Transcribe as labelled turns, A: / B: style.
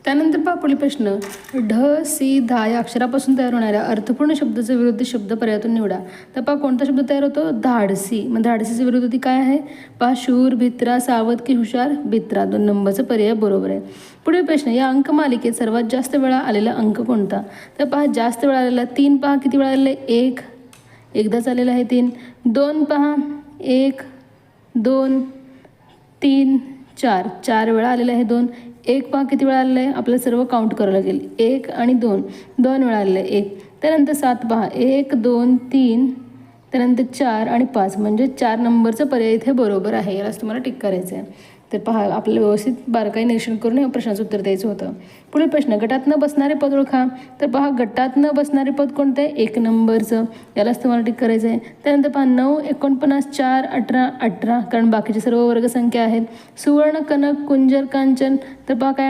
A: त्यानंतर पहा पुढील प्रश्न, ढ सी धा या अक्षरापासून तयार होणाऱ्या अर्थपूर्ण शब्दाचा विरुद्ध शब्द पर्यायातून निवडा. तर पहा कोणता शब्द तयार होतो? धाडसी. मग धाडसीची विरुद्ध काय आहे? पहा शूर, भित्रा, सावध की हुशार? भित्रा. 2 नंबरचा पर्याय बरोबर आहे. पुढील प्रश्न, या अंकमालिकेत सर्वात जास्त वेळा आलेला अंक कोणता? तर पहा जास्त वेळा आलेला 3. पहा किती वेळा आलेला आहे? 1 एकदाच आलेला आहे 3. 2 पहा 1 2 3 4 4 वेळा आलेला आहे 2. 1 पहा किती वेळा आलेलं आहे? आपल्याला सर्व काउंट करावं लागेल. 1 आणि 2 2 वेळा आलेलं आहे 1. त्यानंतर 7 पहा 1 2 3 त्यानंतर 4 आणि 5 म्हणजे 4 नंबरचा पर्याय इथे बरोबर आहे. यालाच तुम्हाला टिक करायचं आहे. तर पहा आपल्याला व्यवस्थित बारकाई निरीक्षण करून या प्रश्नाचं उत्तर द्यायचं होतं. पुढील प्रश्न, गटात न बसणारे पद ओळखा. तर पहा गटात न बसणारे पद कोणतं आहे? 1 नंबरचं. यालाच तुम्हाला टिक करायचं आहे. त्यानंतर पहा 9 49 4 18 18 कारण बाकीचे सर्व वर्गसंख्या आहेत. सुवर्ण, कनक, कुंजर, कांचन. तर पहा काय